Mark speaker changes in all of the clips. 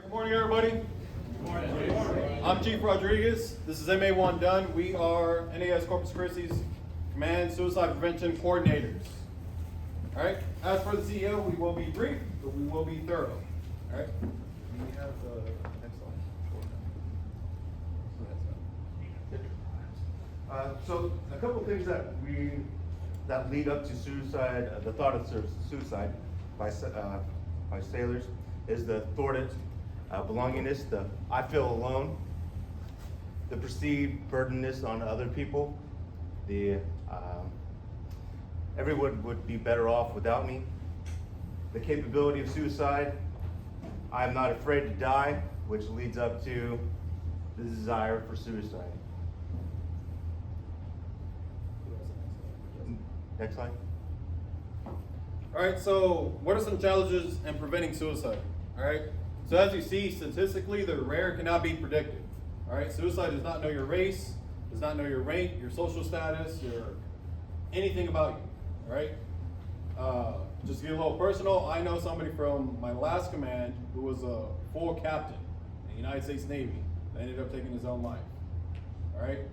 Speaker 1: Good morning, everybody. Good morning. I'm Chief Rodriguez. This is MA1 Dunn. We are NAS Corpus Christi's Command Suicide Prevention Coordinators. All right. As for the CEO, we will be brief, but we will be thorough. All right. We have the next slide.
Speaker 2: So a couple of things that lead up to suicide, the thought of suicide by sailors is the thwarted belongingness, the I feel alone, the perceived burdenness on other people, the everyone would be better off without me, the capability of suicide, I'm not afraid to die, which leads up to the desire for suicide. Next slide.
Speaker 1: All right. So, what are some challenges in preventing suicide? All right. So, as you see, statistically, they're rare, cannot be predicted. All right. Suicide does not know your race, does not know your rank, your social status, your anything about you. All right. Just to get a little personal, I know somebody from my last command who was a full captain in the United States Navy that ended up taking his own life. All right.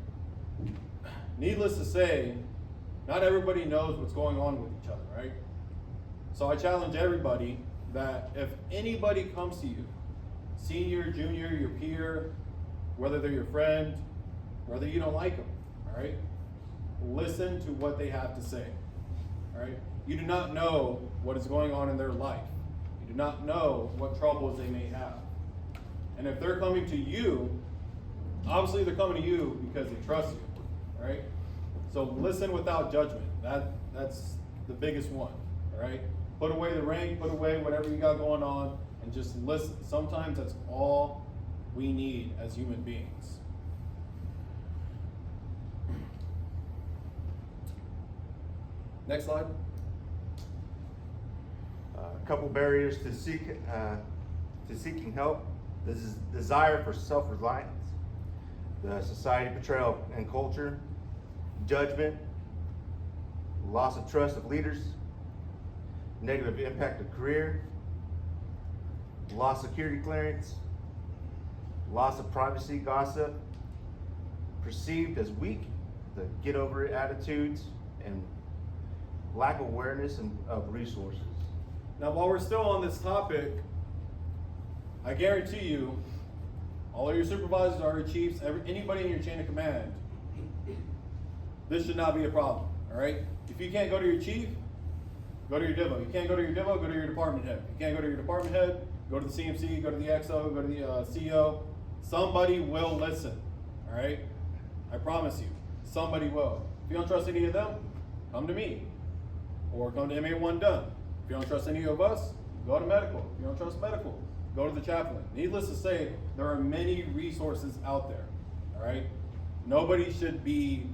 Speaker 1: Needless to say, not everybody knows what's going on with each other, right? So I challenge everybody that if anybody comes to you, senior, junior, your peer, whether they're your friend, whether you don't like them, all right? Listen to what they have to say, all right? You do not know what is going on in their life. You do not know what troubles they may have. And if they're coming to you, obviously they're coming to you because they trust you, all right? So listen without judgment. That's the biggest one, all right? Put away the rank, put away whatever you got going on, and just listen. Sometimes that's all we need as human beings. Next slide.
Speaker 2: A couple barriers to seeking help. This is desire for self-reliance, the society portrayal and culture, judgment, loss of trust of leaders, negative impact of career, loss of security clearance, loss of privacy, gossip, perceived as weak, the get over it attitudes, and lack of awareness of resources.
Speaker 1: Now, while we're still on this topic, I guarantee you, all of your supervisors, all your chiefs, anybody in your chain of command, this should not be a problem, all right? If you can't go to your chief, go to your divo. You can't go to your divo, go to your department head. You can't go to your department head, go to the CMC, go to the XO, go to the CO. Somebody will listen, all right? I promise you, somebody will. If you don't trust any of them, come to me, or come to MA1 Dunn. If you don't trust any of us, go to medical. If you don't trust medical, go to the chaplain. Needless to say, there are many resources out there, all right? Nobody should be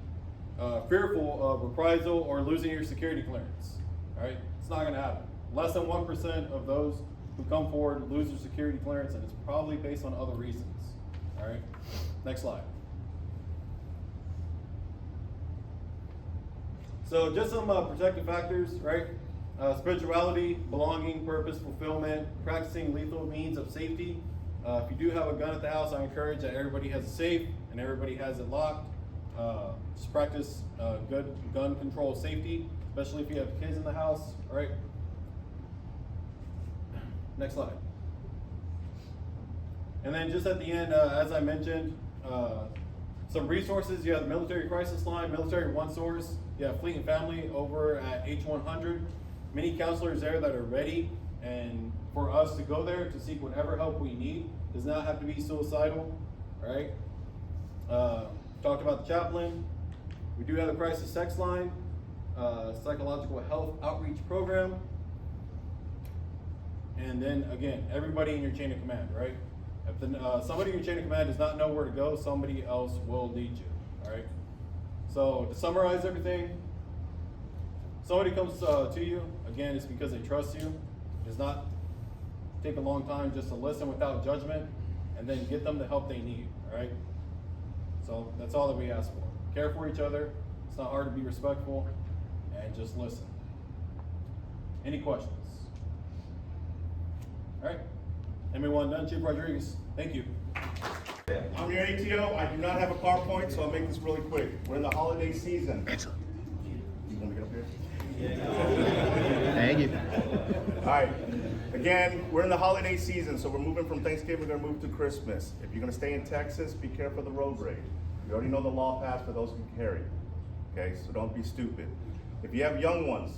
Speaker 1: fearful of reprisal or losing your security clearance, all right? It's not gonna happen. Less than 1% of those who come forward lose their security clearance, and it's probably based on other reasons, all right? Next slide. So just some protective factors, right? Spirituality, belonging, purpose, fulfillment, practicing lethal means of safety. If you do have a gun at the house, I encourage that everybody has a safe and everybody has it locked. Just practice good gun control safety, especially if you have kids in the house, all right? Next slide. And then just at the end, as I mentioned, some resources. You have the Military Crisis Line, Military One Source. You have Fleet and Family over at H100. Many counselors there that are ready and for us to go there to seek whatever help we need. Does not have to be suicidal, all right? Talked about the chaplain. We do have the crisis text line, psychological health outreach program. And then again, everybody in your chain of command, right? If somebody in your chain of command does not know where to go, somebody else will lead you, all right? So to summarize everything, somebody comes to you, again, it's because they trust you. It does not take a long time just to listen without judgment and then get them the help they need, all right? So that's all that we ask for. Care for each other. It's not hard to be respectful, and just listen. Any questions? All right. MA1 done. Chief Rodriguez. Thank you.
Speaker 2: I'm your ATO. I do not have a PowerPoint, so I'll make this really quick. We're in the holiday season. You want me to get up here?
Speaker 3: Thank you.
Speaker 2: All right. Again, we're in the holiday season, so we're moving from Thanksgiving, we're gonna move to Christmas. If you're gonna stay in Texas, be careful of the road rage. You already know the law passed for those who carry. Okay, so don't be stupid. If you have young ones,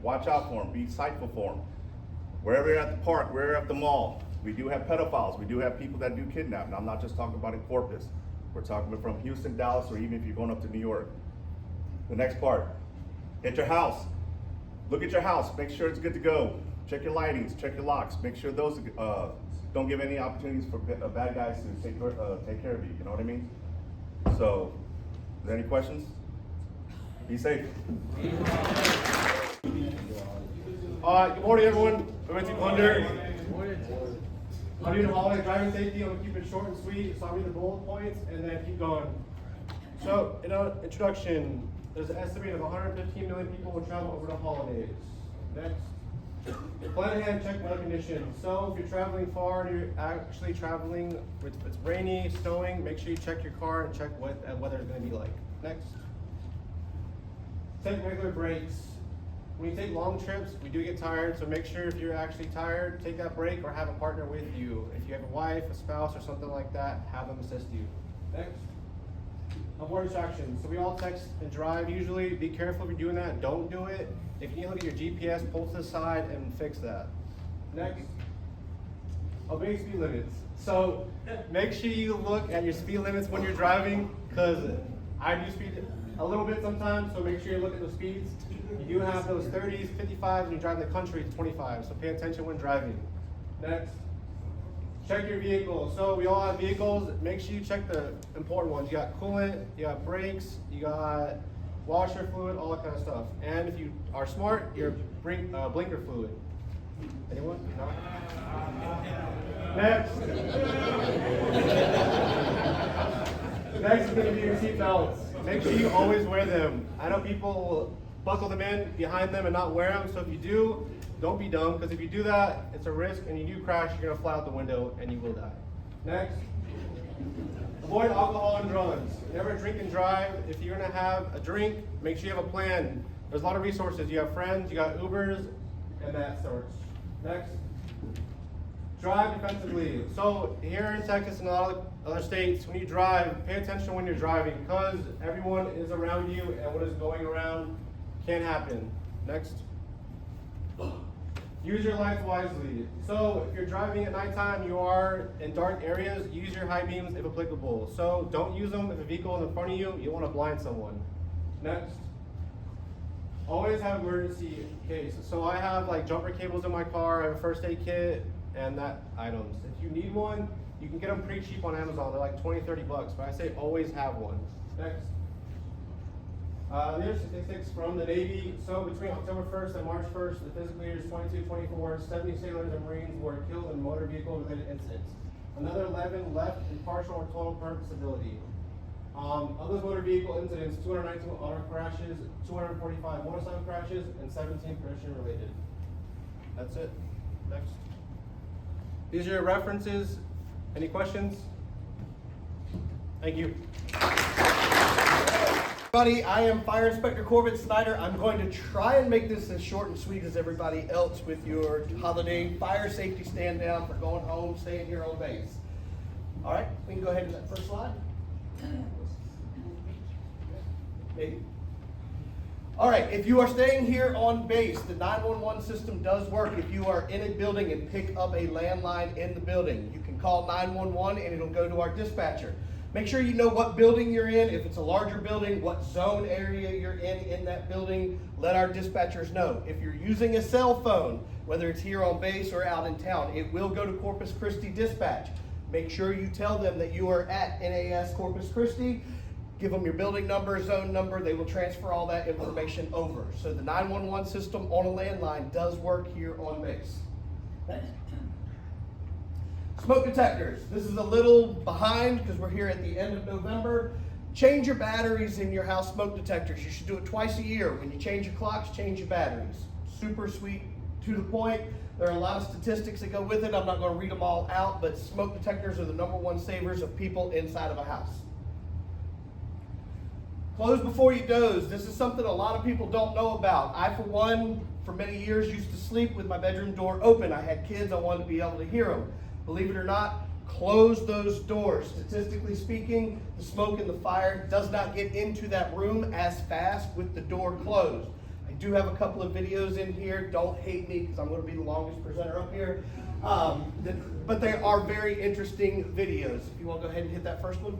Speaker 2: watch out for them, be sightful for them. Wherever you're at the park, wherever you're at the mall, we do have pedophiles, we do have people that do kidnap. Now, I'm not just talking about in Corpus. We're talking about from Houston, Dallas, or even if you're going up to New York. The next part, at your house. Look at your house, make sure it's good to go. Check your lightings, check your locks, make sure those don't give any opportunities for bad guys to take care of you, you know what I mean? So, is there any questions? Be safe.
Speaker 4: Good morning, everyone. I'm Anthony Plunder. I'm doing holiday driving safety. I'm gonna keep it short and sweet, so I'll read the bullet points and then keep going. So, in our introduction, there's an estimate of 115 million people will travel over the holidays. Next. Plan ahead, check weather conditions. So if you're traveling far and you're actually traveling, if it's rainy, snowing, make sure you check your car and check what weather is going to be like. Next. Take regular breaks. When you take long trips, we do get tired, so make sure if you're actually tired, take that break or have a partner with you. If you have a wife, a spouse, or something like that, have them assist you. Next. Avoid distractions. So we all text and drive usually. Be careful if you're doing that. Don't do it. If you need to look at your GPS, pull to the side and fix that. Next. Obey speed limits. So make sure you look at your speed limits when you're driving, because I do speed a little bit sometimes, so make sure you look at those speeds. You do have those 30s, 55s, and you drive the country to 25, so pay attention when driving. Next. Check your vehicle. So we all have vehicles. Make sure you check the important ones. You got coolant, you got brakes, you got washer fluid, all that kind of stuff. And if you are smart, your blinker fluid. Anyone? No? Next. Next is going to be your seat belts. Make sure you always wear them. I know people buckle them in behind them and not wear them, so if you do, don't be dumb, because if you do that, it's a risk, and you do crash, you're going to fly out the window, and you will die. Next. Avoid alcohol and drugs. Never drink and drive. If you're going to have a drink, make sure you have a plan. There's a lot of resources. You have friends, you got Ubers, and that sorts. Next. Drive defensively. So here in Texas and a lot of other states, when you drive, pay attention when you're driving, because everyone is around you, and what is going around can happen. Next. Use your lights wisely. So if you're driving at nighttime, you are in dark areas, use your high beams if applicable. So don't use them if a vehicle is in front of you, you want to blind someone. Next. Always have emergency case. So I have like jumper cables in my car, I have a first aid kit, and that items. If you need one, you can get them pretty cheap on Amazon. They're like 20, 30 bucks, but I say always have one. Next. There's statistics from the Navy. So between October 1st and March 1st, the physical years 22-24, 70 sailors and Marines were killed in motor vehicle related incidents. Another 11 left in partial or total permanent disability. Of those motor vehicle incidents, 219 auto crashes, 245 motorcycle crashes, and 17 pedestrian related. That's it. Next. These are your references. Any questions? Thank you.
Speaker 3: Everybody, I am Fire Inspector Corbett Snyder. I'm going to try and make this as short and sweet as everybody else with your holiday fire safety stand down for going home, staying here on base. All right, we can go ahead to that first slide. Maybe. All right, if you are staying here on base, the 911 system does work. If you are in a building and pick up a landline in the building, you can call 911 and it'll go to our dispatcher. Make sure you know what building you're in. If it's a larger building, what zone area you're in that building. Let our dispatchers know. If you're using a cell phone, whether it's here on base or out in town, it will go to Corpus Christi Dispatch. Make sure you tell them that you are at NAS Corpus Christi. Give them your building number, zone number. They will transfer all that information over. So the 911 system on a landline does work here on base. Smoke detectors. This is a little behind because we're here at the end of November. Change your batteries in your house smoke detectors. You should do it twice a year. When you change your clocks, change your batteries. Super sweet, to the point. There are a lot of statistics that go with it. I'm not going to read them all out, but smoke detectors are the #1 savers of people inside of a house. Close before you doze. This is something a lot of people don't know about. I, for one, for many years used to sleep with my bedroom door open. I had kids, I wanted to be able to hear them. Believe it or not, close those doors. Statistically speaking, the smoke and the fire does not get into that room as fast with the door closed. I do have a couple of videos in here. Don't hate me because I'm going to be the longest presenter up here. But they are very interesting videos. If you want to go ahead and hit that first one.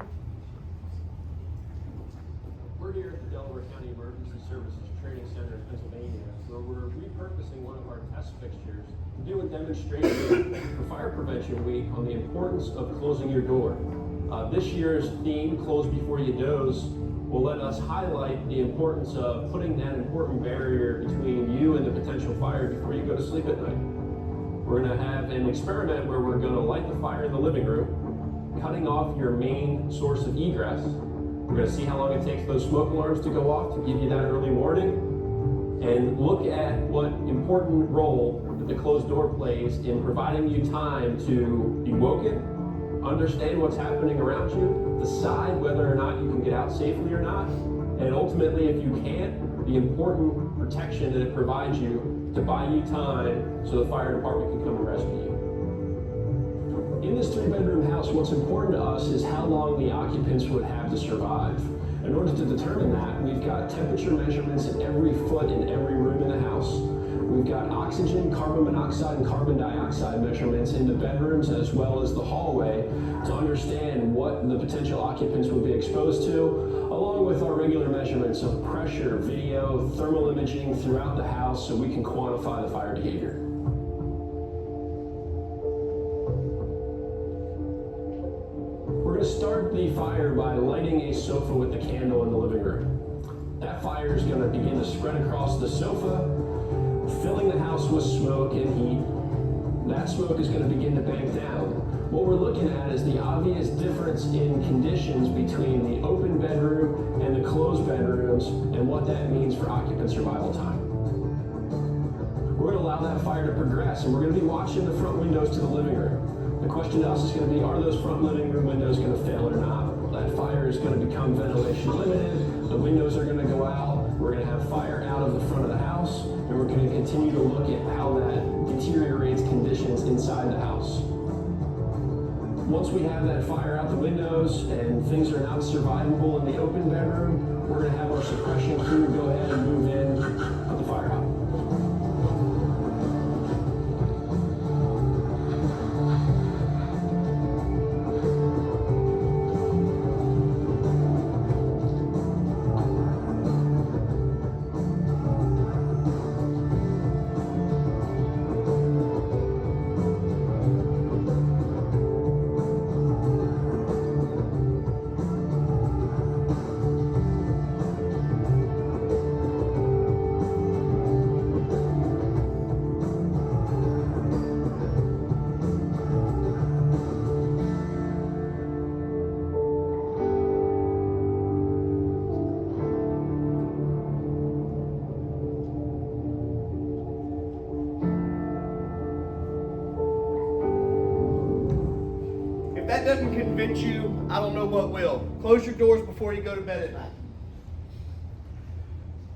Speaker 5: We're here at the Delaware County Emergency Services Training Center in Pennsylvania, where we're repurposing one of our test fixtures to do a demonstration for Fire Prevention Week on the importance of closing your door. This year's theme, Close Before You Doze, will let us highlight the importance of putting that important barrier between you and the potential fire before you go to sleep at night. We're going to have an experiment where we're going to light the fire in the living room, cutting off your main source of egress. We're going to see how long it takes those smoke alarms to go off to give you that early warning, and look at what important role that the closed door plays in providing you time to be woken, understand what's happening around you, decide whether or not you can get out safely or not, and ultimately, if you can't, the important protection that it provides you to buy you time so the fire department can come and rescue you. In this 3-bedroom house, what's important to us is how long the occupants would have to survive. In order to determine that, we've got temperature measurements at every foot in every room in the house. We've got oxygen, carbon monoxide, and carbon dioxide measurements in the bedrooms as well as the hallway to understand what the potential occupants would be exposed to, along with our regular measurements of pressure, video, thermal imaging throughout the house so we can quantify the fire behavior. We're going to start the fire by lighting a sofa with the candle in the living room. That fire is going to begin to spread across the sofa, filling the house with smoke and heat. That smoke is going to begin to bank down. What we're looking at is the obvious difference in conditions between the open bedroom and the closed bedrooms and what that means for occupant survival time. We're going to allow that fire to progress, and we're going to be watching the front windows to the living room. The question to us is going to be, are those front living room windows going to fail or not? That fire is going to become ventilation limited, the windows are going to go out, we're going to have fire out of the front of the house, and we're going to continue to look at how that deteriorates conditions inside the house. Once we have that fire out the windows and things are not survivable in the open bedroom, we're going to have our suppression crew go ahead and move in, put the fire out.
Speaker 3: If that doesn't convince you, I don't know what will. Close your doors before you go to bed at night.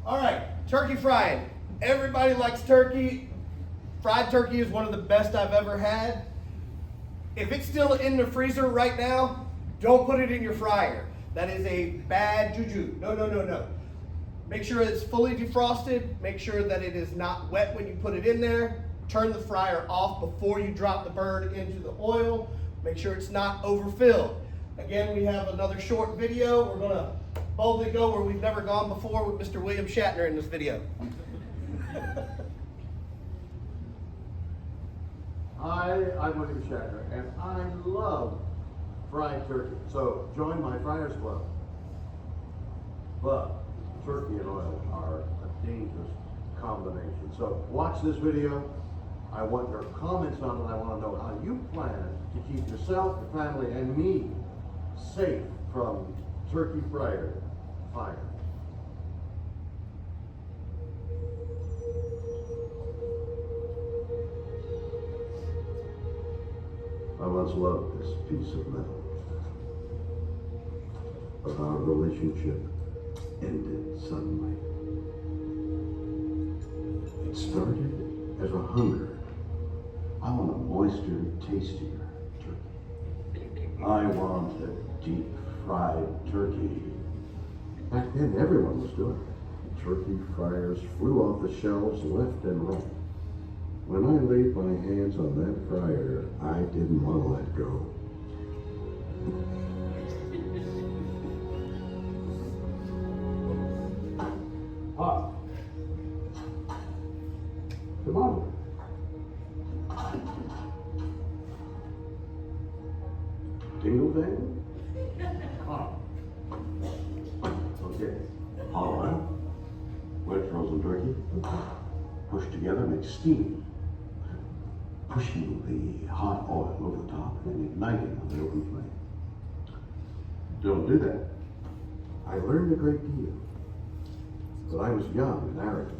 Speaker 3: All right, turkey frying. Everybody likes turkey. Fried turkey is one of the best I've ever had. If it's still in the freezer right now, don't put it in your fryer. That is a bad juju. No. Make sure it's fully defrosted. Make sure that it is not wet when you put it in there. Turn the fryer off before you drop the bird into the oil. Make sure it's not overfilled. Again, we have another short video. We're going to boldly go where we've never gone before with Mr. William Shatner in this video.
Speaker 6: Hi, I'm William Shatner, and I love fried turkey. So join my Friars Club. But turkey and oil are a dangerous combination. So watch this video. I want your comments on it. I want to know how you plan to keep yourself, your family, and me safe from turkey fryer fire. once loved this piece of metal. But our relationship ended suddenly. It started as a hunger. I want a moister, tastier turkey. I want a deep fried turkey. Back then, everyone was doing it. Turkey fryers flew off the shelves left and right. When I laid my hands on that fryer, I didn't want to let go. Pop. Come on. Dingle dangle? Okay. All right. Wet frozen turkey. Pushed together makes steam. Pushing the hot oil over the top and then igniting on the open flame. Don't do that. I learned a great deal. But I was young and arrogant.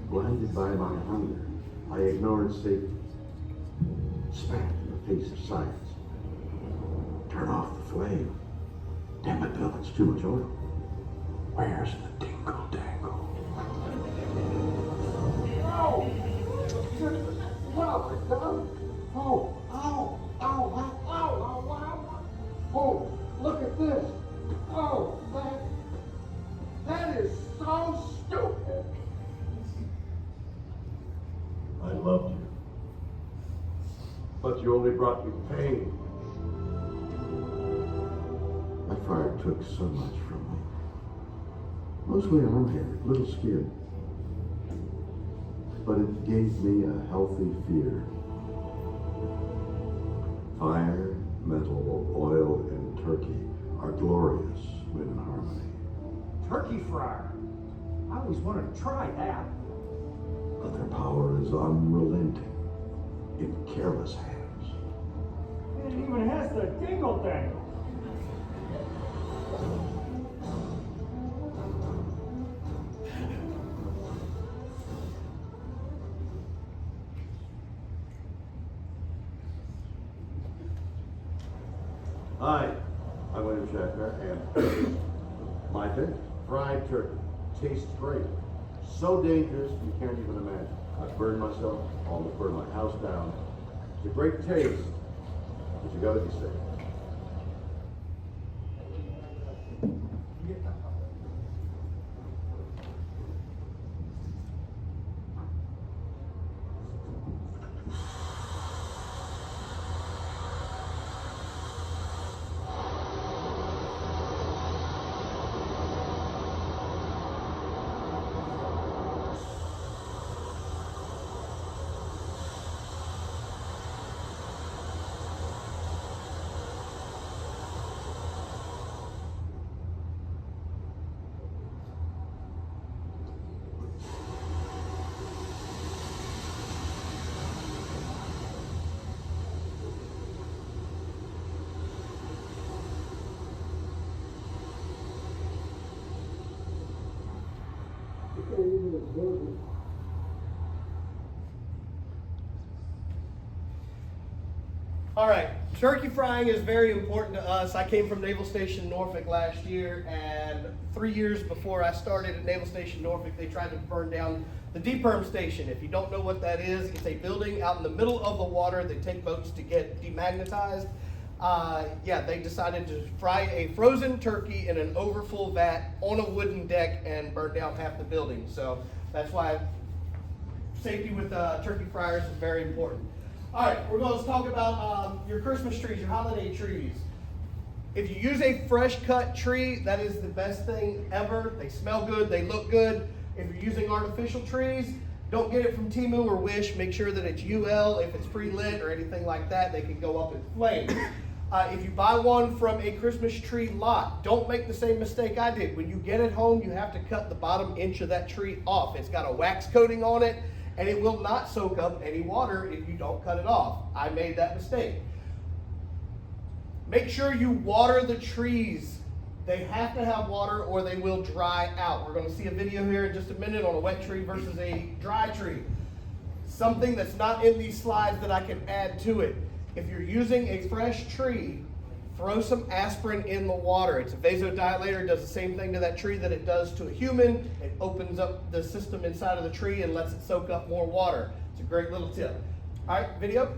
Speaker 6: Blinded by my hunger, I ignored safety. Spat in the face of science. Turn off the flame. Damn it, Bill, it's too much oil. Where's the dingle dangle? Oh! What have I done? Oh, ow, ow, ow, ow, ow, ow. Oh, look at this. Oh, that is so stupid. I loved you. But you only brought me pain. That fire took so much from me. Mostly arm hair, little skin. But it gave me a healthy fear. Fire, metal, oil, and turkey are glorious when in harmony.
Speaker 7: Turkey fryer. I always wanted to try that.
Speaker 6: But their power is unrelenting in careless hands.
Speaker 7: It even has the dingle dangle.
Speaker 6: Hi, I'm William Shatner, and my thing, fried turkey. Tastes great. So dangerous, you can't even imagine. I've burned myself, almost burned my house down. It's a great taste, but you gotta be safe.
Speaker 3: All right, turkey frying is very important to us. I came from Naval Station Norfolk last year, and 3 years before I started at Naval Station Norfolk, they tried to burn down the deperm station. If you don't know what that is, it's a building out in the middle of the water. They take boats to get demagnetized. They decided to fry a frozen turkey in an overfull vat on a wooden deck and burn down half the building. So that's why safety with turkey fryers is very important. All right, we're going to talk about your Christmas trees, your holiday trees. If you use a fresh cut tree, that is the best thing ever. They smell good, they look good. If you're using artificial trees, don't get it from Temu or Wish. Make sure that it's UL. If it's pre-lit or anything like that, they can go up in flames. If you buy one from a Christmas tree lot, don't make the same mistake I did. When you get it home, you have to cut the bottom inch of that tree off. It's got a wax coating on it, and it will not soak up any water if you don't cut it off. I made that mistake. Make sure you water the trees They have to have water or they will dry out. We're going to see a video here in just a minute on a wet tree versus a dry tree. Something that's not in these slides that I can add to it. If you're using a fresh tree, throw some aspirin in the water. It's a vasodilator. It does the same thing to that tree that it does to a human. It opens up the system inside of the tree and lets it soak up more water. It's a great little tip. All right, video.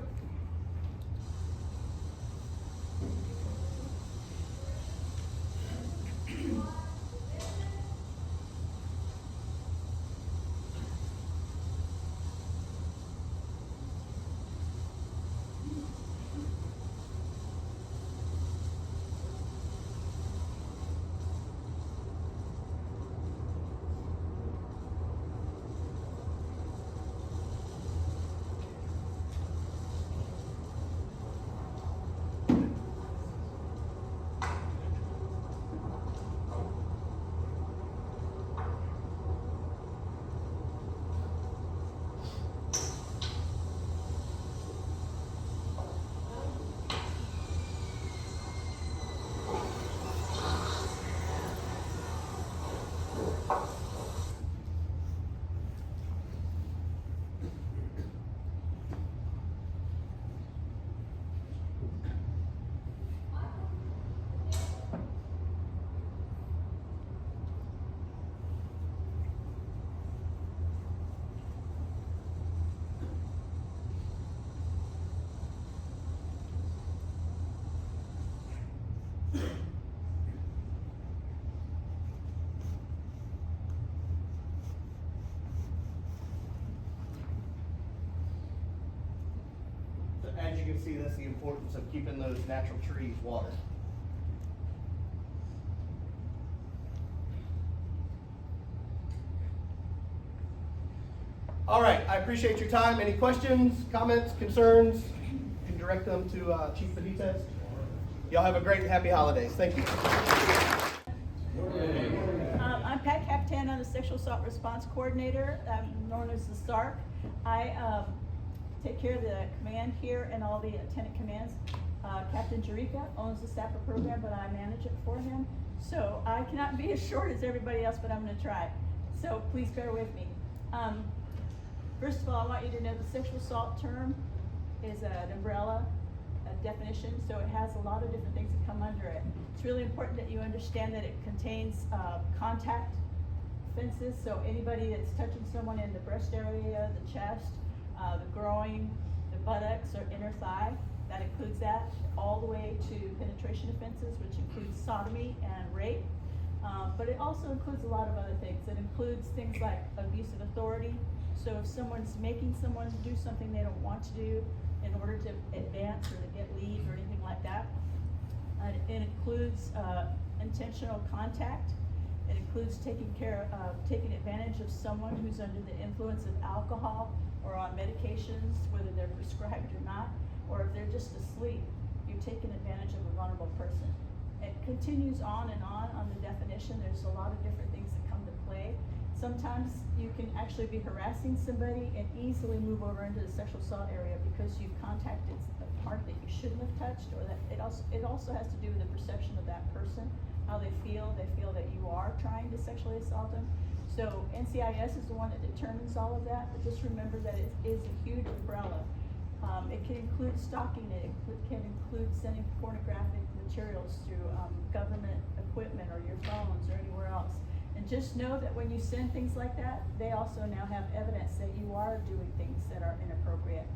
Speaker 3: As you can see, that's the importance of keeping those natural trees watered. All right, I appreciate your time. Any questions, comments, concerns? You can direct them to Chief Benitez. Y'all have a great and happy holidays. Thank you.
Speaker 8: I'm Pat Capitan. I'm the Sexual Assault Response Coordinator, known as the SARC. I take care of the command here and all the attendant commands. Captain Jarika owns the SAPA program, but I manage it for him. So I cannot be as short as everybody else, but I'm going to try. So please bear with me. First of all, I want you to know the sexual assault term is an umbrella definition, so it has a lot of different things that come under it. It's really important that you understand that it contains contact offenses, so anybody that's touching someone in the breast area, the chest, the groin, the buttocks, or inner thigh, that includes that, all the way to penetration offenses, which includes sodomy and rape. But it also includes a lot of other things. It includes things like abuse of authority. So if someone's making someone do something they don't want to do in order to advance or to get leave or anything like that. It includes intentional contact. It includes taking advantage of someone who's under the influence of alcohol or on medications, whether they're prescribed or not, or if they're just asleep, you're taking advantage of a vulnerable person. It continues on the definition. There's a lot of different things that come to play. Sometimes you can actually be harassing somebody and easily move over into the sexual assault area because you've contacted a part that you shouldn't have touched, or that it also has to do with the perception of that person, how they feel. They feel that you are trying to sexually assault them. So NCIS is the one that determines all of that, but just remember that it is a huge umbrella. It can include stalking. It can include sending pornographic materials through government equipment or your phones or anywhere else. And just know that when you send things like that, they also now have evidence that you are doing things that are inappropriate.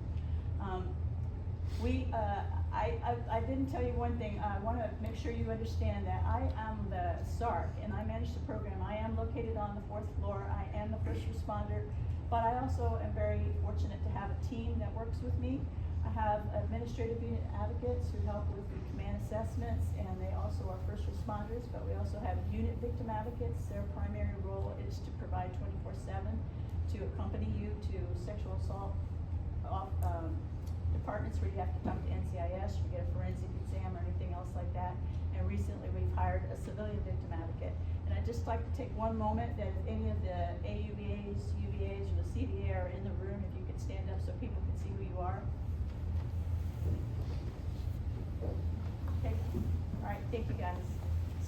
Speaker 8: I didn't tell you one thing. I want to make sure you understand that I am the SARC and I manage the program. I am located on the 4th floor. I am the first responder, but I also am very fortunate to have a team that works with me. I have administrative unit advocates who help with the command assessments, and they also are first responders, but we also have unit victim advocates. Their primary role is to provide 24/7 to accompany you to sexual assault departments where you have to talk to NCIS, you get a forensic exam or anything else like that. And recently we've hired a civilian victim advocate. And I'd just like to take one moment that if any of the AUVAs, UVAs, or the CVA are in the room, if you could stand up so people can see who you are. Okay, all right, thank you guys.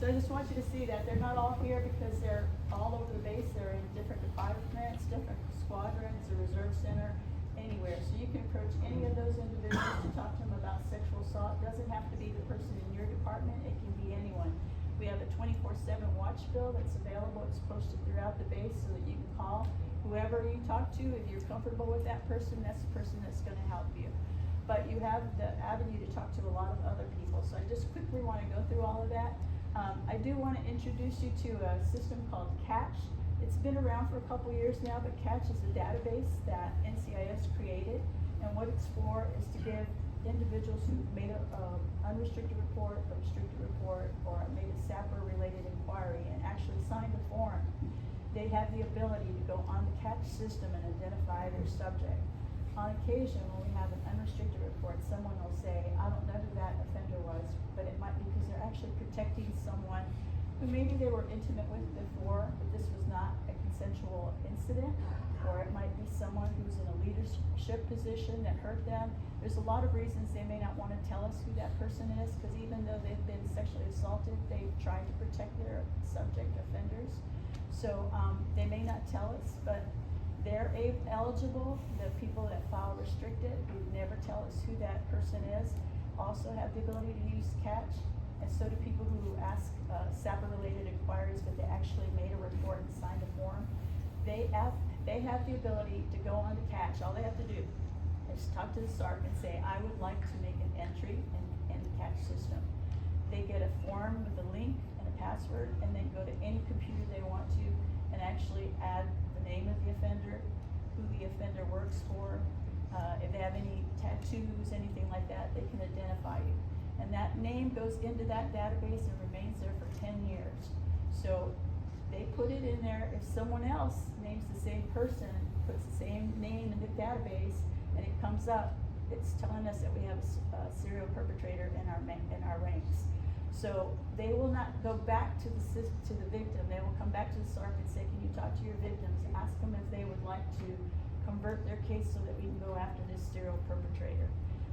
Speaker 8: So I just want you to see that they're not all here because they're all over the base. They're in different departments, different squadrons, the reserve center, anywhere. So you can approach any of those individuals to talk to them about sexual assault. It doesn't have to be the person in your department. It can be anyone. We have a 24/7 watch bill that's available. It's posted throughout the base so that you can call whoever you talk to. If you're comfortable with that person, that's the person that's gonna help you. But you have the avenue to talk to a lot of other people. So I just quickly wanna go through all of that. I do wanna introduce you to a system called Catch. It's been around for a couple years now, but Catch is a database that NCIS created. And what it's for is to give individuals who've made a unrestricted report, a restricted report, or made a SAPR-related inquiry and actually signed a form. They have the ability to go on the Catch system and identify their subject. On occasion, when we have an unrestricted report, someone will say, I don't know who that offender was, but it might be because they're actually protecting someone who maybe they were intimate with before, but this was not a consensual incident. Or it might be someone who's in a leadership position that hurt them. There's a lot of reasons they may not want to tell us who that person is, because even though they've been sexually assaulted, they've tried to protect their subject offenders. So they may not tell us, but they're eligible. The people that file restricted, who never tell us who that person is, also have the ability to use Catch. And so do people who ask SAPR-related inquiries, but they actually made a report and signed a form. They have the ability to go on to Catch. All they have to do is talk to the SARC and say, I would like to make an entry in the Catch system. They get a form with a link and a password, and then go to any computer they want to and actually add the name of the offender, who the offender works for, if they have any tattoos, anything like that, they can identify you. And that name goes into that database and remains there for 10 years. So they put it in there. If someone else names the same person, puts the same name in the database, and it comes up, it's telling us that we have a serial perpetrator in our ranks. So they will not go back to the victim. They will come back to the SARC and say, can you talk to your victims? Ask them if they would like to convert their case so that we can go after this serial perpetrator.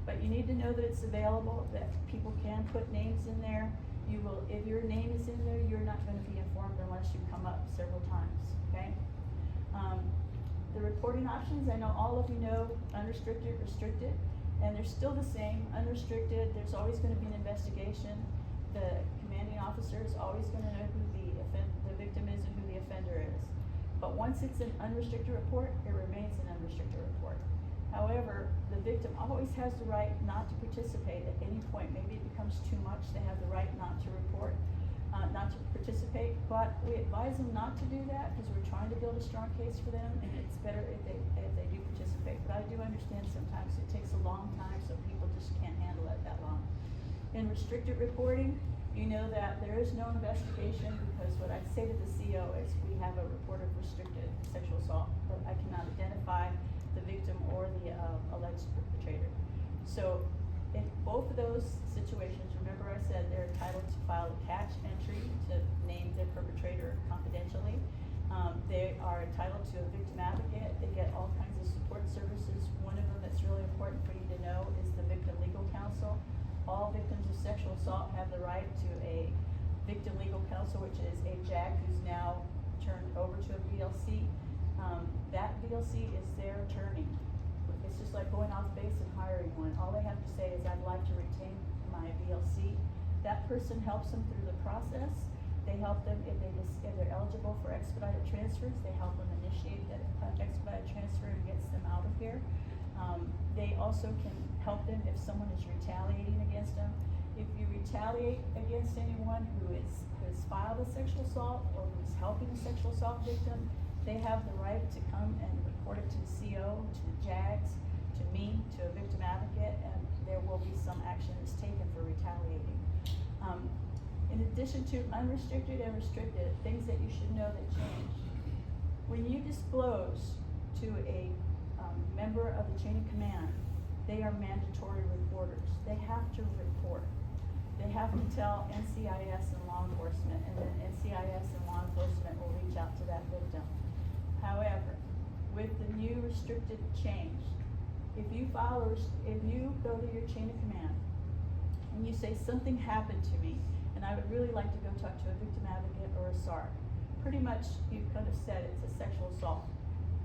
Speaker 8: But you need to know that it's available, that people can put names in there. You will, if your name is in there, you're not going to be informed unless you come up several times, okay? The reporting options, I know all of you know unrestricted, restricted, and they're still the same. Unrestricted, there's always going to be an investigation. The commanding officer is always going to know who the victim is and who the offender is. But once it's an unrestricted report, it remains an unrestricted report. However, the victim always has the right not to participate at any point. Maybe it becomes too much, they have the right not to report, not to participate, but we advise them not to do that because we're trying to build a strong case for them, and it's better if they do participate. But I do understand sometimes it takes a long time, so people just can't handle it that long. In restricted reporting, you know that there is no investigation because what I say to the CO is we have a report of restricted sexual assault, but I cannot identify the victim or the alleged perpetrator. So in both of those situations, remember I said they're entitled to file a Catch entry to name the perpetrator confidentially. They are entitled to a victim advocate. They get all kinds of support services. One of them that's really important for you to know is the victim legal counsel. All victims of sexual assault have the right to a victim legal counsel, which is a JAG who's now turned over to a VLC. That VLC is their attorney. It's just like going off base and hiring one. All they have to say is, I'd like to retain my VLC. That person helps them through the process. They help them if they're eligible for expedited transfers. They help them initiate that expedited transfer and gets them out of here. They also can help them if someone is retaliating against them. If you retaliate against anyone who has filed a sexual assault or who's helping a sexual assault victim, they have the right to come and report it to the CO, to the JAGs, to me, to a victim advocate, and there will be some action that's taken for retaliating. In addition to unrestricted and restricted, things that you should know that change. When you disclose to a member of the chain of command, they are mandatory reporters. They have to report. They have to tell NCIS and law enforcement, and then NCIS and law enforcement will reach out to that victim. However, with the new restricted change, if you go to your chain of command and you say something happened to me and I would really like to go talk to a victim advocate or a SARC. Pretty much, you kind of said it's a sexual assault.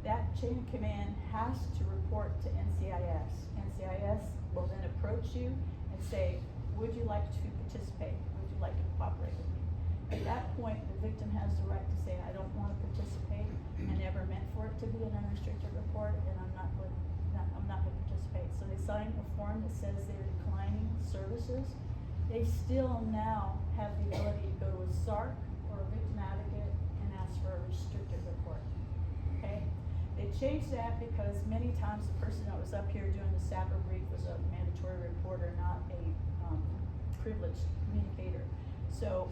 Speaker 8: That chain of command has to report to NCIS. NCIS will then approach you and say, would you like to participate? Would you like to cooperate with me? At that point, the victim has the right to say, I don't want to participate. I never meant for it to be an unrestricted report, and I'm not going to participate. So they sign a form that says they're declining services. They still now have the ability to go to a SARC or a victim advocate and ask for a restricted report. Okay? They changed that because many times the person that was up here doing the SAPR brief was a mandatory reporter, not a privileged communicator. So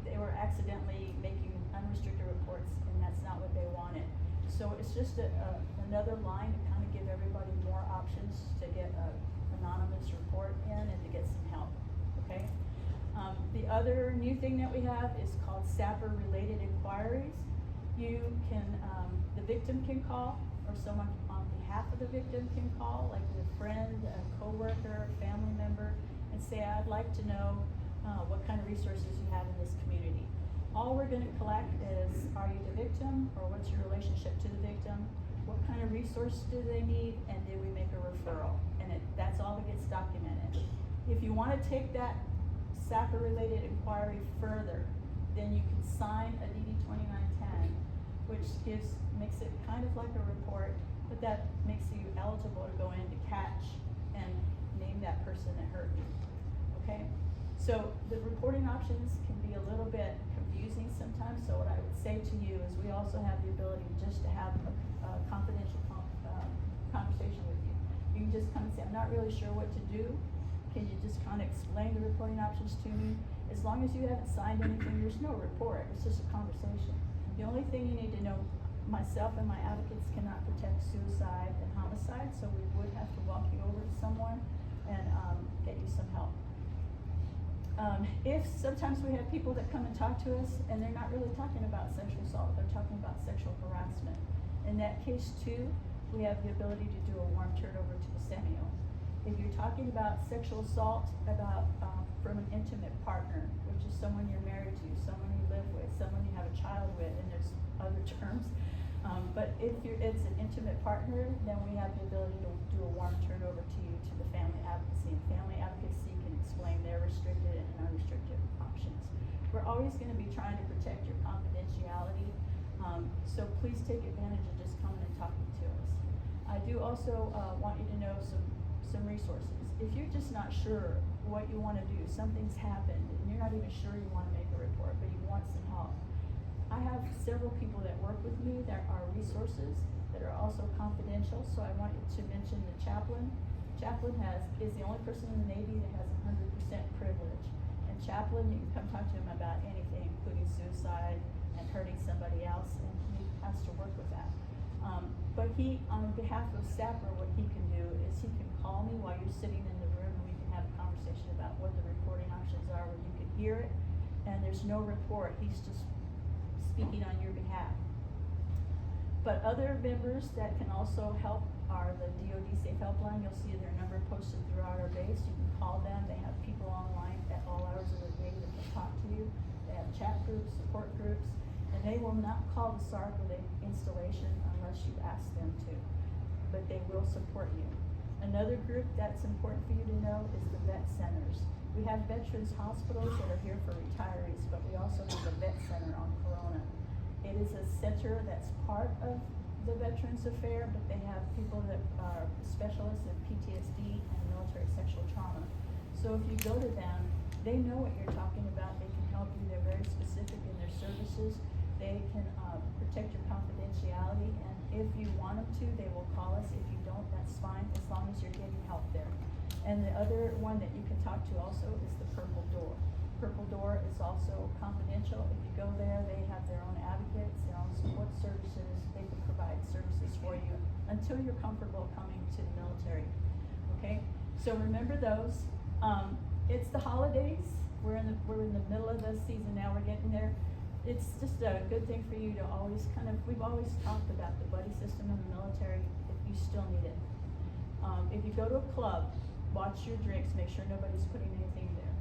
Speaker 8: they were accidentally making unrestricted reports, and that's not what they wanted. So it's just another line to kind of give everybody more options to get an anonymous report in and to get some help, okay? The other new thing that we have is called SAPR-related inquiries. You can, the victim can call, or someone on behalf of the victim can call, like a friend, a coworker, a family member, and say, I'd like to know what kind of resources you have in this community. All we're gonna collect is, are you the victim, or what's your relationship to the victim? What kind of resource do they need, and did we make a referral? And that's all that gets documented. If you wanna take that SAPR-related inquiry further, then you can sign a DD 2910, which makes it kind of like a report, but that makes you eligible to go in to catch and name that person that hurt you, okay? So the reporting options can be a little bit confusing sometimes, so what I would say to you is we also have the ability just to have a confidential conversation with you. You can just come and say, I'm not really sure what to do. Can you just kind of explain the reporting options to me? As long as you haven't signed anything, there's no report, it's just a conversation. The only thing you need to know, myself and my advocates cannot protect suicide and homicide, so we would have to walk you over to someone and get you some help. If sometimes we have people that come and talk to us and they're not really talking about sexual assault, they're talking about sexual harassment. In that case too, we have the ability to do a warm turnover to the Semio. If you're talking about sexual assault from an intimate partner, which is someone you're married to, someone you live with, someone you have a child with, and there's other terms. But if it's an intimate partner, then we have the ability to do a warm turnover to you to the family advocacy. And family advocacy can explain their restricted and unrestricted options. We're always gonna be trying to protect your confidentiality, so please take advantage of just coming and talking to us. I do also want you to know some resources. If you're just not sure what you wanna do, something's happened, and you're not even sure you wanna make a report, but you want some help, I have several people that work with me that are resources that are also confidential, so I want to mention the chaplain. Chaplain is the only person in the Navy that has 100% privilege. And chaplain, you can come talk to him about anything, including suicide and hurting somebody else, and he has to work with that. But he, on behalf of SAPR, what he can do is he can call me while you're sitting in the room, and we can have a conversation about what the reporting options are, where you can hear it, and there's no report, he's just speaking on your behalf. But other members that can also help are the DoD Safe Helpline. You'll see their number posted throughout our base. You can call them. They have people online at all hours of the day that can talk to you. They have chat groups, support groups, and they will not call the SARC or the installation unless you ask them to, but they will support you. Another group that's important for you to know is the vet centers. We have veterans hospitals that are here for retirees, but we also have a vet center on Corona. It is a center that's part of the Veterans Affair, but they have people that are specialists in PTSD and military sexual trauma. So if you go to them, they know what you're talking about. They can help you. They're very specific in their services. They can protect your confidentiality, and if you want them to, they will call us. If you don't, that's fine, as long as you're getting help there. And the other one that you can talk to also is the Purple Door. Purple Door is also confidential. If you go there, they have their own advocates, their own support services. They can provide services for you until you're comfortable coming to the military. Okay? So remember those. It's the holidays. We're in the middle of the season now. We're getting there. It's just a good thing for you to always we've always talked about the buddy system in the military if you still need it. If you go to a club, watch your drinks, make sure nobody's putting anything there.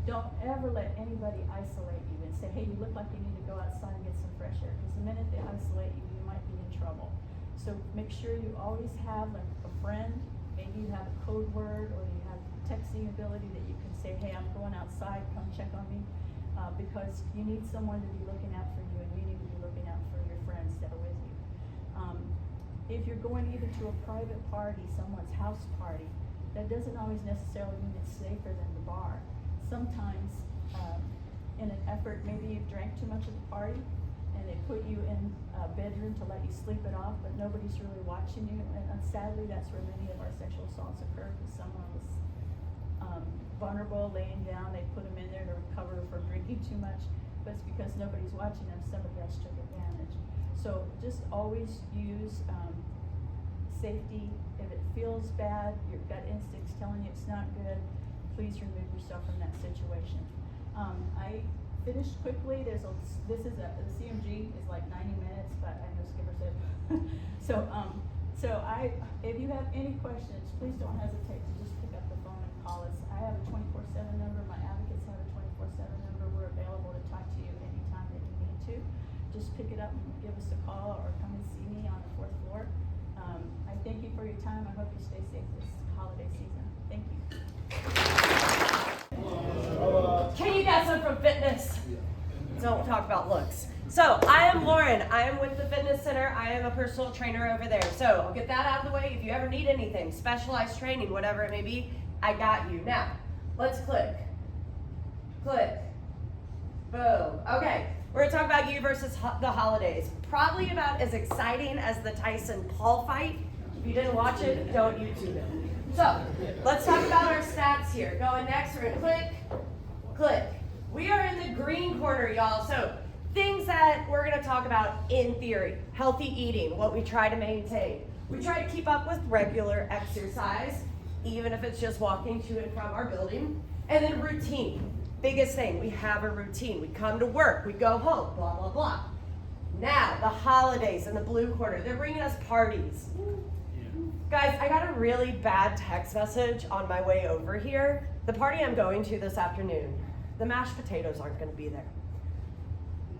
Speaker 8: Don't ever let anybody isolate you and say, hey, you look like you need to go outside and get some fresh air, because the minute they isolate you, you might be in trouble. So make sure you always have like a friend, maybe you have a code word, or you have texting ability that you can say, hey, I'm going outside, come check on me, because you need someone to be looking out for you, and you need to be looking out for your friends that are with you. If you're going either to a private party, someone's house party, that doesn't always necessarily mean it's safer than the bar. Sometimes, in an effort, maybe you've drank too much at the party, and they put you in a bedroom to let you sleep it off, but nobody's really watching you, and sadly, that's where many of our sexual assaults occur, because someone was vulnerable, laying down, they put them in there to recover from drinking too much, but it's because nobody's watching them, somebody else took advantage. So just always use safety. If it feels bad, your gut instinct's telling you it's not good, please remove yourself from that situation. I finished quickly. The CMG is like 90 minutes, but I know Skipper said. If you have any questions, please don't hesitate to just pick up the phone and call us. I have a 24/7 number. My advocates have a 24/7 number. We're available to talk to you anytime that you need to. Just pick it up and give us a call, or come and see me on the 4th floor. I thank you for your time. I hope you stay safe this holiday season. Thank you.
Speaker 9: Can you guess I'm from fitness? Don't talk about looks. So I am Lauren. I am with the fitness center. I am a personal trainer over there. So I'll get that out of the way. If you ever need anything, specialized training, whatever it may be, I got you. Now, let's click. Click. Boom. Okay. We're going to talk about you versus the holidays. Probably about as exciting as the Tyson-Paul fight. If you didn't watch it, don't YouTube it. So, let's talk about our stats here. Going next, we're going to click, click. We are in the green corner, y'all. So, things that we're going to talk about in theory. Healthy eating, what we try to maintain. We try to keep up with regular exercise, even if it's just walking to and from our building. And then routine. Biggest thing, we have a routine. We come to work, we go home, blah, blah, blah. Now, the holidays in the blue corner, they're bringing us parties. Guys, I got a really bad text message on my way over here. The party I'm going to this afternoon, the mashed potatoes aren't going to be there.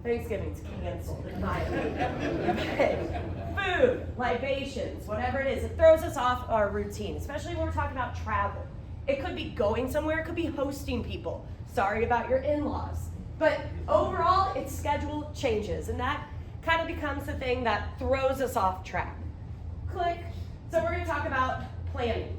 Speaker 9: Thanksgiving's canceled, in my opinion. Food, libations, whatever it is, it throws us off our routine, especially when we're talking about travel. It could be going somewhere, it could be hosting people. Sorry about your in-laws. But overall, it's schedule changes, and that kind of becomes the thing that throws us off track. Click. So we're going to talk about planning.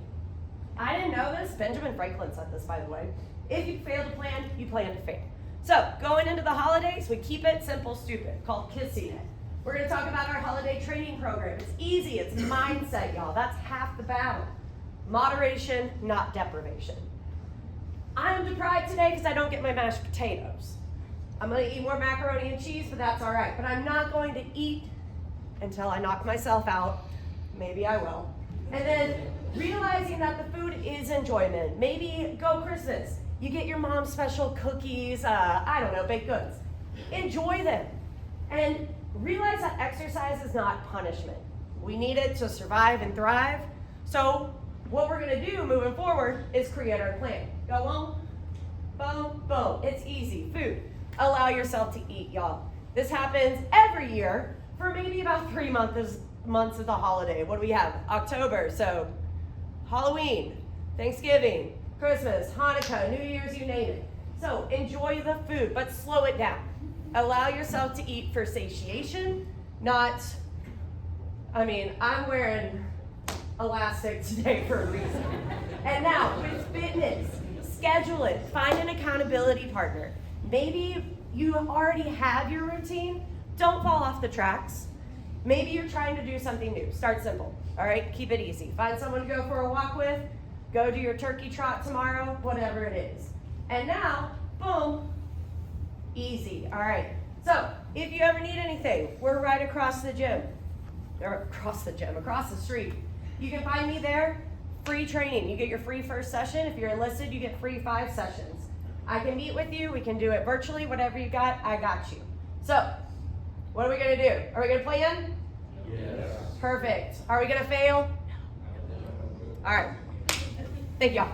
Speaker 9: I didn't know this. Benjamin Franklin said this, by the way. If you fail to plan, you plan to fail. So going into the holidays, we keep it simple, stupid, called kissing it. We're going to talk about our holiday training program. It's easy. It's mindset, y'all. That's half the battle. Moderation, not deprivation. I'm deprived today because I don't get my mashed potatoes. I'm going to eat more macaroni and cheese, but that's all right. But I'm not going to eat until I knock myself out. Maybe I will. And then realizing that the food is enjoyment. Maybe go Christmas. You get your mom's special cookies, I don't know, baked goods. Enjoy them. And realize that exercise is not punishment. We need it to survive and thrive. So what we're going to do moving forward is create our plan. Go on, boom, boom. It's easy. Food. Allow yourself to eat, y'all. This happens every year for maybe about 3 months of the holiday. What do we have? October, so Halloween, Thanksgiving, Christmas, Hanukkah, New Year's, you name it. So enjoy the food, but slow it down. Allow yourself to eat for satiation, not, I'm wearing elastic today for a reason. And now, with fitness, schedule it. Find an accountability partner. Maybe you already have your routine. Don't fall off the tracks. Maybe you're trying to do something new. Start simple, all right? Keep it easy. Find someone to go for a walk with. Go do your turkey trot tomorrow, whatever it is. And now, boom, easy, all right? So, if you ever need anything, we're right across the gym. Or across the street. You can find me there, free training. You get your free first session. If you're enlisted, you get free 5 sessions. I can meet with you. We can do it virtually. Whatever you got, I got you. So, what are we going to do? Are we going to plan? Yes. Perfect. Are we going to fail? All right. Thank y'all.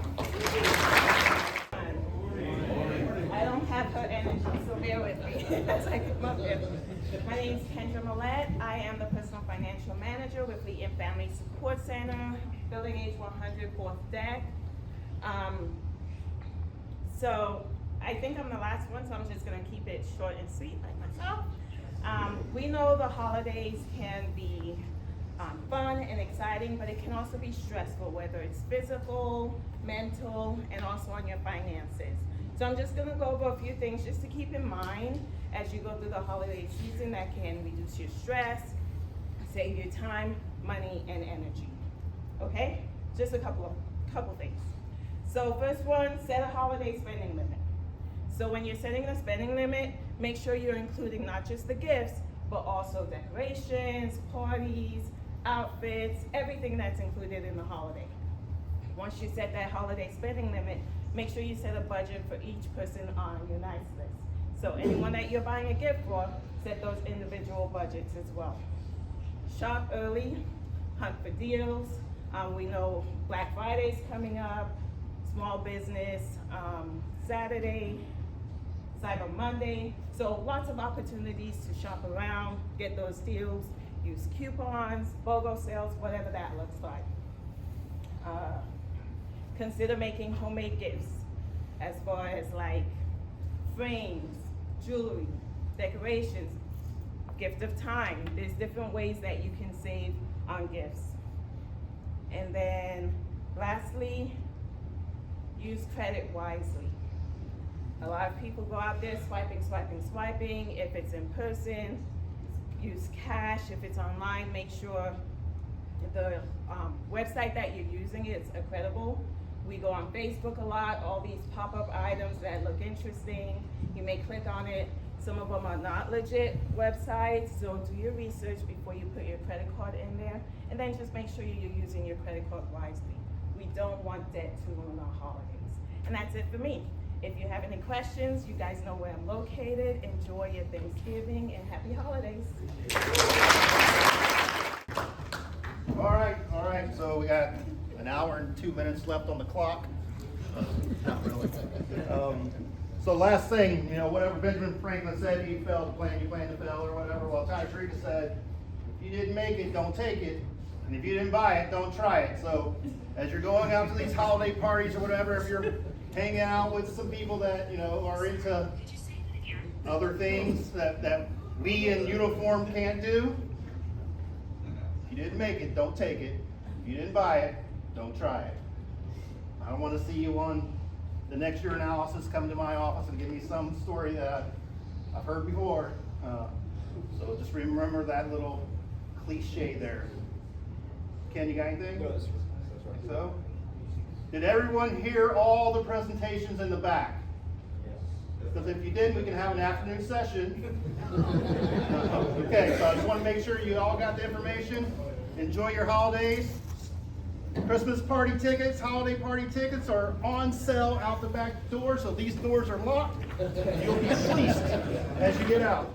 Speaker 10: as I come up here. My name is Kendra Millette. I am the personal financial manager with Lee and Family Support Center, building H 100, 4th deck. So I think I'm the last one, so I'm just gonna keep it short and sweet like myself. We know the holidays can be fun and exciting, but it can also be stressful, whether it's physical, mental, and also on your finances. So I'm just gonna go over a few things just to keep in mind as you go through the holiday season that can reduce your stress, save your time, money, and energy. Okay? Just a couple things. So first one, set a holiday spending limit. So when you're setting a spending limit, make sure you're including not just the gifts, but also decorations, parties, outfits, everything that's included in the holiday. Once you set that holiday spending limit, make sure you set a budget for each person on your nice list. So anyone that you're buying a gift for, set those individual budgets as well. Shop early, hunt for deals. We know Black Friday's coming up, small business, Saturday, Cyber Monday. So lots of opportunities to shop around, get those deals, use coupons, BOGO sales, whatever that looks like. Consider making homemade gifts as far as like frames, jewelry, decorations, gift of time. There's different ways that you can save on gifts. And then lastly, use credit wisely. A lot of people go out there swiping. If it's in person, use cash. If it's online, make sure the website that you're using is credible. We go on Facebook a lot, all these pop-up items that look interesting. You may click on it. Some of them are not legit websites, so do your research before you put your credit card in there. And then just make sure you're using your credit card wisely. We don't want debt to ruin our holidays. And that's it for me. If you have any questions, you guys know where I'm located. Enjoy your Thanksgiving and happy holidays.
Speaker 11: All right, so we got an hour and 2 minutes left on the clock. Not really. So last thing, whatever Benjamin Franklin said, you failed to plan, you plan to fail, or whatever. Well, Ty Trina said, if you didn't make it, don't take it. And if you didn't buy it, don't try it. So as you're going out to these holiday parties or whatever, if you're hanging out with some people that, are into other things that we in uniform can't do, if you didn't make it, don't take it. If you didn't buy it, don't try it. I don't want to see you on the next year analysis come to my office and give me some story that I've heard before. So just remember that little cliche there. Ken, you got anything?
Speaker 1: No, that's right.
Speaker 11: So, did everyone hear all the presentations in the back? Because if you didn't, we can have an afternoon session. Okay, so I just want to make sure you all got the information. Enjoy your holidays. Christmas party tickets, holiday party tickets are on sale out the back door, so these doors are locked. You'll be fleeced as you get out.